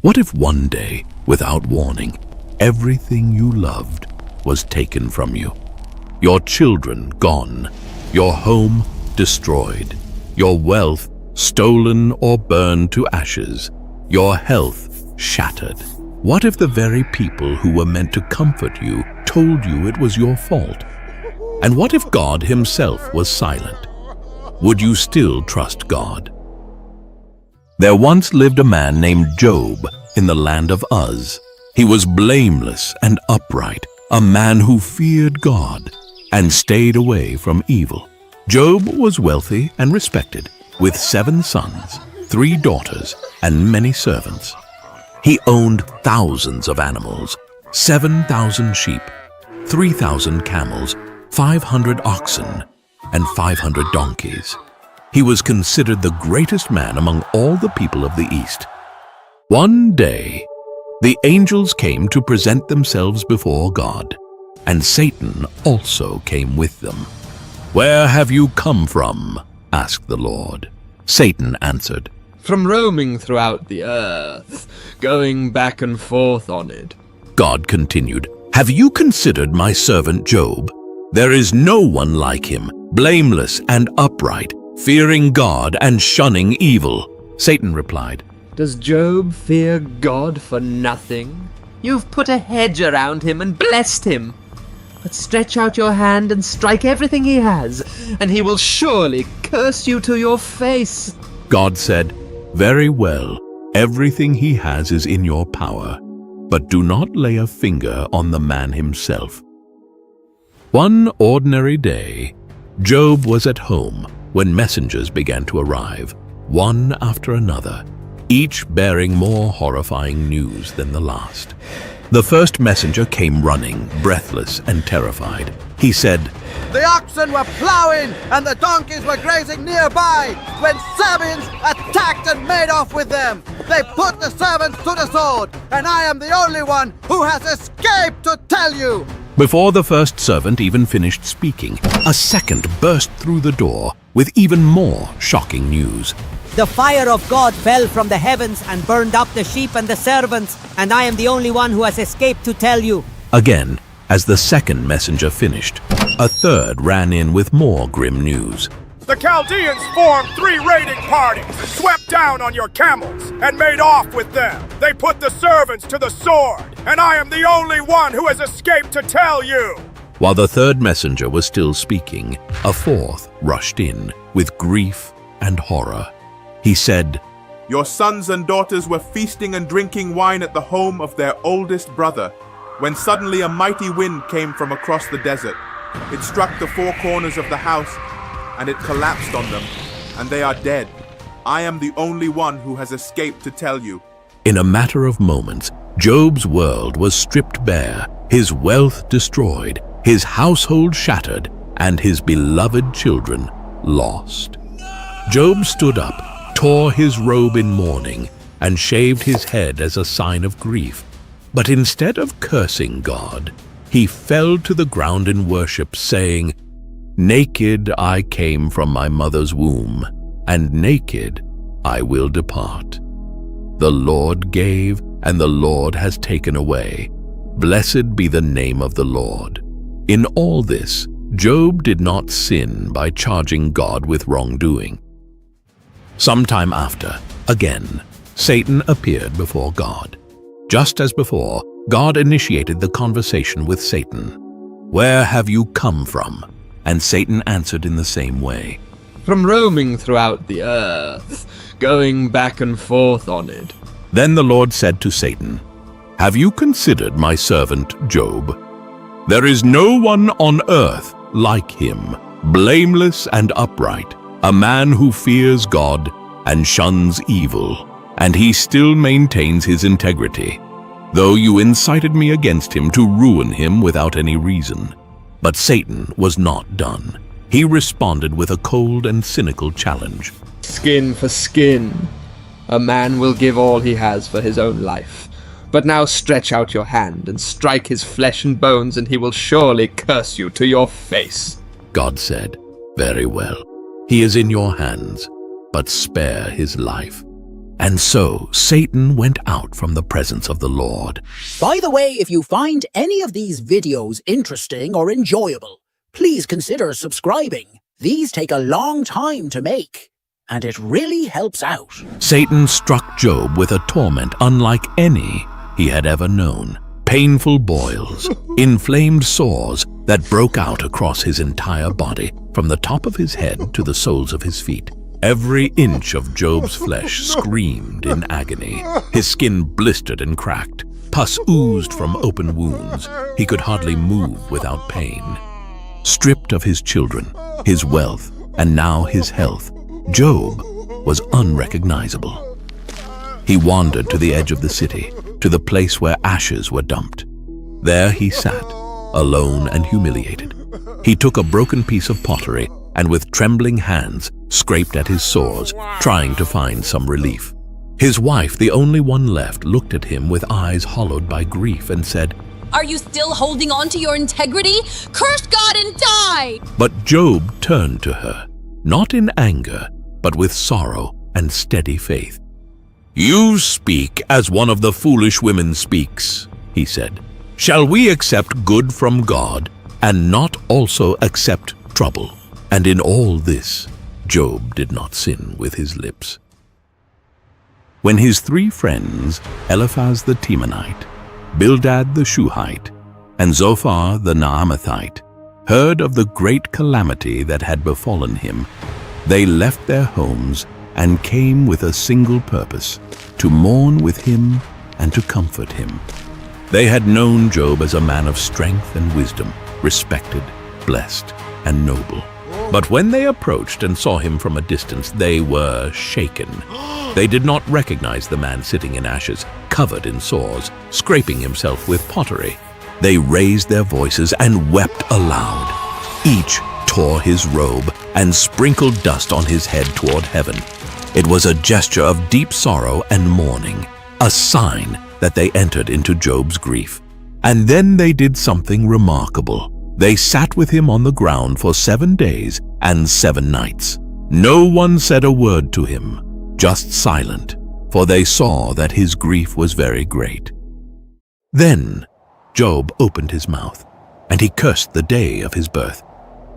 What if one day, without warning, everything you loved was taken from you? Your children gone, your home destroyed, your wealth stolen or burned to ashes, your health shattered. What if the very people who were meant to comfort you told you it was your fault? And what if God himself was silent? Would you still trust God? There once lived a man named Job in the land of Uz. He was blameless and upright, a man who feared God and stayed away from evil. Job was wealthy and respected, with 7 sons, 3 daughters, and many servants. He owned thousands of animals, 7,000 sheep, 3,000 camels, 500 oxen, and 500 donkeys. He was considered the greatest man among all the people of the East. One day, the angels came to present themselves before God, and Satan also came with them. "Where have you come from?" asked the Lord. Satan answered, "From roaming throughout the earth, going back and forth on it." God continued, "Have you considered my servant Job? There is no one like him, blameless and upright, fearing God and shunning evil." Satan replied, "Does Job fear God for nothing? You've put a hedge around him and blessed him. But stretch out your hand and strike everything he has, and he will surely curse you to your face." God said, "Very well, everything he has is in your power, but do not lay a finger on the man himself." One ordinary day, Job was at home when messengers began to arrive, one after another, each bearing more horrifying news than the last. The first messenger came running, breathless and terrified. He said, "The oxen were plowing and the donkeys were grazing nearby when Sabeans attacked and made off with them. They put the servants to the sword, and I am the only one who has escaped to tell you." Before the first servant even finished speaking, a second burst through the door with even more shocking news. "The fire of God fell from the heavens and burned up the sheep and the servants, and I am the only one who has escaped to tell you." Again, as the second messenger finished, a third ran in with more grim news. "The Chaldeans formed 3 raiding parties, swept down on your camels, and made off with them. They put the servants to the sword, and I am the only one who has escaped to tell you." While the third messenger was still speaking, a fourth rushed in with grief and horror. He said, "Your sons and daughters were feasting and drinking wine at the home of their oldest brother, when suddenly a mighty wind came from across the desert. It struck the 4 corners of the house, and it collapsed on them, and they are dead. I am the only one who has escaped to tell you." In a matter of moments, Job's world was stripped bare, his wealth destroyed, his household shattered, and his beloved children lost. Job stood up, tore his robe in mourning, and shaved his head as a sign of grief. But instead of cursing God, he fell to the ground in worship, saying, "Naked I came from my mother's womb, and naked I will depart. The Lord gave, and the Lord has taken away. Blessed be the name of the Lord." In all this, Job did not sin by charging God with wrongdoing. Sometime after, again, Satan appeared before God. Just as before, God initiated the conversation with Satan. "Where have you come from?" And Satan answered in the same way. "From roaming throughout the earth, going back and forth on it." Then the Lord said to Satan, "Have you considered my servant Job? There is no one on earth like him, blameless and upright, a man who fears God and shuns evil, and he still maintains his integrity, though you incited me against him to ruin him without any reason." But Satan was not done. He responded with a cold and cynical challenge. "Skin for skin. A man will give all he has for his own life. But now stretch out your hand and strike his flesh and bones, and he will surely curse you to your face." God said, "Very well. He is in your hands, but spare his life." And so Satan went out from the presence of the Lord. By the way, if you find any of these videos interesting or enjoyable, please consider subscribing. These take a long time to make, and it really helps out. Satan struck Job with a torment unlike any he had ever known. Painful boils, inflamed sores that broke out across his entire body, from the top of his head to the soles of his feet. Every inch of Job's flesh screamed in agony. His skin blistered and cracked. Pus oozed from open wounds. He could hardly move without pain. Stripped of his children, his wealth, and now his health, Job was unrecognizable. He wandered to the edge of the city, to the place where ashes were dumped. There he sat, alone and humiliated. He took a broken piece of pottery and with trembling hands scraped at his sores, trying to find some relief. His wife, the only one left, looked at him with eyes hollowed by grief and said, "Are you still holding on to your integrity? Curse God and die!" But Job turned to her, not in anger, but with sorrow and steady faith. "You speak as one of the foolish women speaks," he said. "Shall we accept good from God and not also accept trouble?" And in all this, Job did not sin with his lips. When his 3 friends, Eliphaz the Temanite, Bildad the Shuhite, and Zophar the Naamathite, heard of the great calamity that had befallen him, they left their homes and came with a single purpose, to mourn with him and to comfort him. They had known Job as a man of strength and wisdom, respected, blessed, and noble. But when they approached and saw him from a distance, they were shaken. They did not recognize the man sitting in ashes, covered in sores, scraping himself with pottery. They raised their voices and wept aloud. Each tore his robe and sprinkled dust on his head toward heaven. It was a gesture of deep sorrow and mourning, a sign that they entered into Job's grief. And then they did something remarkable. They sat with him on the ground for 7 days and 7 nights. No one said a word to him, just silent, for they saw that his grief was very great. Then Job opened his mouth, and he cursed the day of his birth.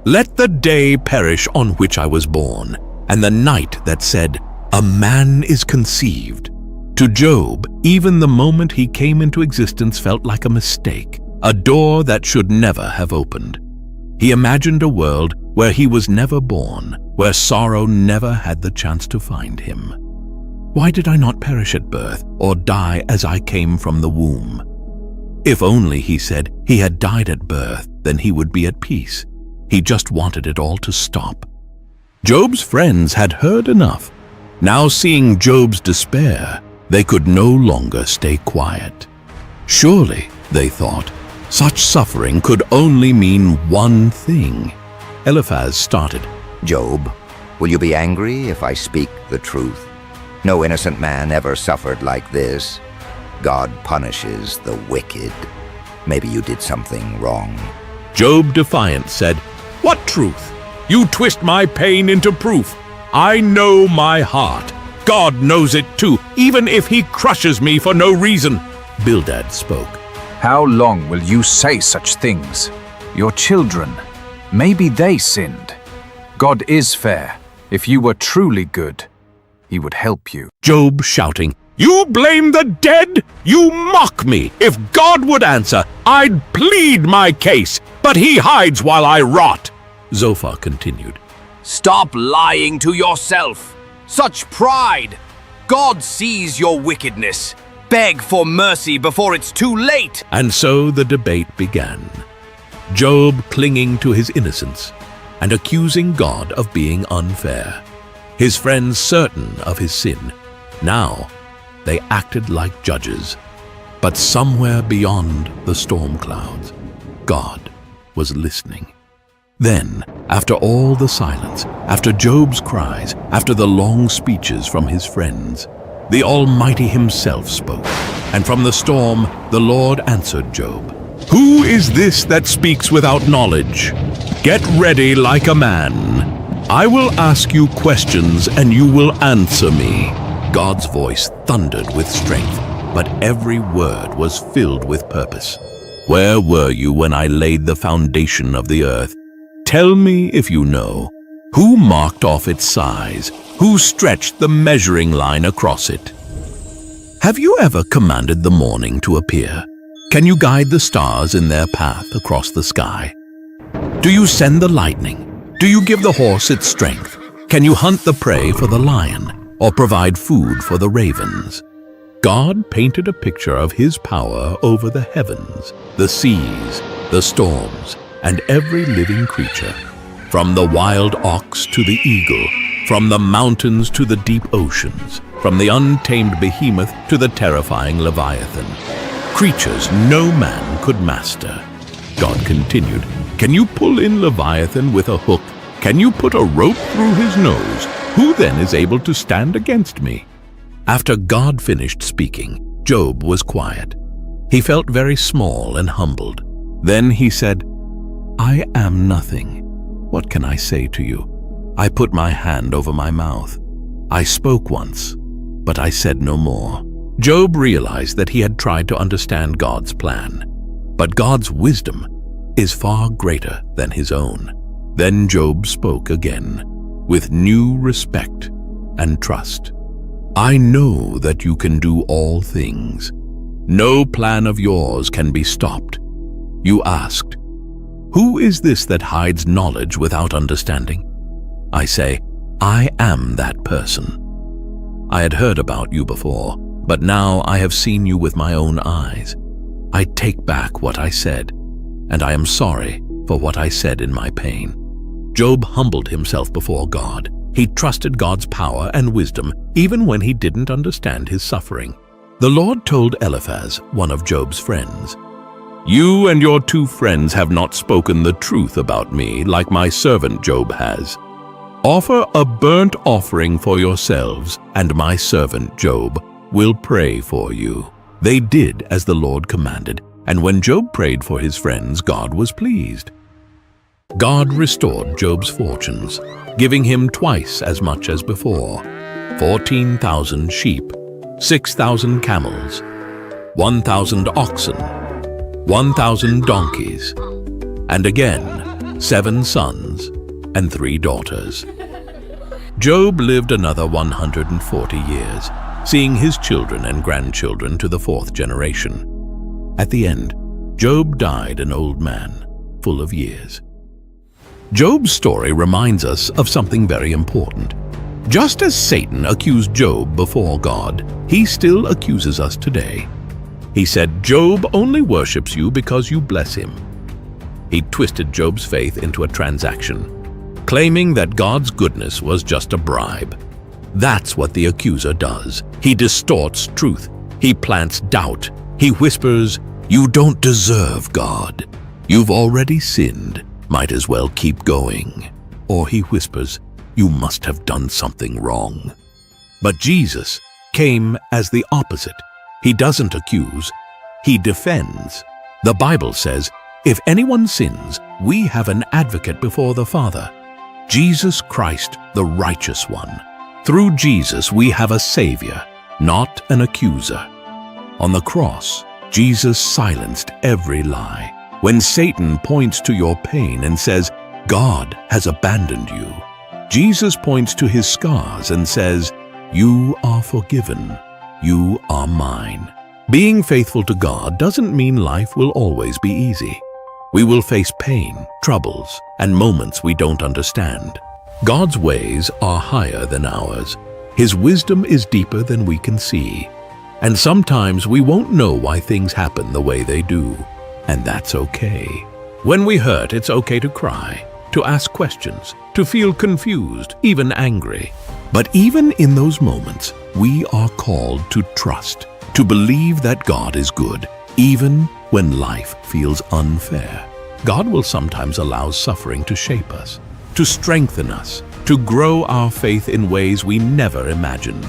"Let the day perish on which I was born, and the night that said, 'A man is conceived.'" To Job, even the moment he came into existence felt like a mistake, a door that should never have opened. He imagined a world where he was never born, where sorrow never had the chance to find him. Why did I not perish at birth or die as I came from the womb? If only, he said, he had died at birth, then he would be at peace. He just wanted it all to stop. Job's friends had heard enough. Now, seeing Job's despair, they could no longer stay quiet. Surely, they thought, such suffering could only mean one thing. Eliphaz started. "Job, will you be angry if I speak the truth? No innocent man ever suffered like this. God punishes the wicked. Maybe you did something wrong." Job, defiant, said, "What truth? You twist my pain into proof. I know my heart. God knows it too, even if he crushes me for no reason." Bildad spoke. "How long will you say such things? Your children, maybe they sinned. God is fair. If you were truly good, he would help you." Job shouting, "You blame the dead? You mock me! If God would answer, I'd plead my case, but he hides while I rot." Zophar continued. "Stop lying to yourself. Such pride! God sees your wickedness. Beg for mercy before it's too late." And so the debate began. Job clinging to his innocence and accusing God of being unfair. His friends certain of his sin. Now they acted like judges. But somewhere beyond the storm clouds, God was listening. Then, after all the silence, after Job's cries, after the long speeches from his friends, the Almighty himself spoke, and from the storm the Lord answered Job. "Who is this that speaks without knowledge? Get ready like a man. I will ask you questions and you will answer me. God's voice thundered with strength, but every word was filled with purpose. Where were you when I laid the foundation of the earth? Tell me if you know. Who marked off its size? Who stretched the measuring line across it? Have you ever commanded the morning to appear? Can you guide the stars in their path across the sky? Do you send the lightning? Do you give the horse its strength? Can you hunt the prey for the lion, or provide food for the ravens? God painted a picture of His power over the heavens, the seas, the storms, and every living creature. From the wild ox to the eagle, from the mountains to the deep oceans, from the untamed behemoth to the terrifying leviathan. Creatures no man could master. God continued, can you pull in Leviathan with a hook? Can you put a rope through his nose? Who then is able to stand against me? After God finished speaking, Job was quiet. He felt very small and humbled. Then he said, I am nothing. What can I say to you? I put my hand over my mouth. I spoke once, but I said no more. Job realized that he had tried to understand God's plan, but God's wisdom is far greater than his own. Then Job spoke again, with new respect and trust. I know that you can do all things. No plan of yours can be stopped. You asked, who is this that hides knowledge without understanding? I say, I am that person. I had heard about you before, but now I have seen you with my own eyes. I take back what I said, and I am sorry for what I said in my pain. Job humbled himself before God. He trusted God's power and wisdom even when he didn't understand his suffering. The Lord told Eliphaz, one of Job's friends, you and your 2 friends have not spoken the truth about me like my servant Job has. Offer a burnt offering for yourselves, and my servant Job will pray for you. They did as the Lord commanded, and when Job prayed for his friends, God was pleased. God restored Job's fortunes, giving him twice as much as before, 14,000 sheep, 6,000 camels, 1,000 oxen, 1,000 donkeys, and again 7 sons and 3 daughters. Job lived another 140 years, seeing his children and grandchildren to the 4th generation. At the end, Job died an old man, full of years. Job's story reminds us of something very important. Just as Satan accused Job before God, he still accuses us today. He said, Job only worships you because you bless him. He twisted Job's faith into a transaction, claiming that God's goodness was just a bribe. That's what the accuser does. He distorts truth. He plants doubt. He whispers, you don't deserve God. You've already sinned. Might as well keep going. Or he whispers, you must have done something wrong. But Jesus came as the opposite. He doesn't accuse, he defends. The Bible says, if anyone sins, we have an advocate before the Father, Jesus Christ, the righteous one. Through Jesus, we have a Savior, not an accuser. On the cross, Jesus silenced every lie. When Satan points to your pain and says, God has abandoned you, Jesus points to his scars and says, you are forgiven. You are mine. Being faithful to God doesn't mean life will always be easy. We will face pain, troubles, and moments we don't understand. God's ways are higher than ours. His wisdom is deeper than we can see. And sometimes we won't know why things happen the way they do. And that's okay. When we hurt, it's okay to cry, to ask questions, to feel confused, even angry. But even in those moments, we are called to trust, to believe that God is good, even when life feels unfair. God will sometimes allow suffering to shape us, to strengthen us, to grow our faith in ways we never imagined.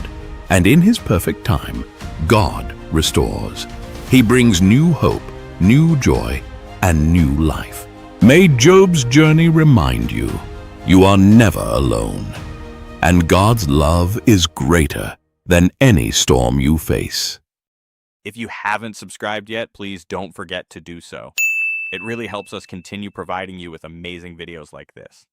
And in His perfect time, God restores. He brings new hope, new joy, and new life. May Job's journey remind you, you are never alone. And God's love is greater than any storm you face. If you haven't subscribed yet, please don't forget to do so. It really helps us continue providing you with amazing videos like this.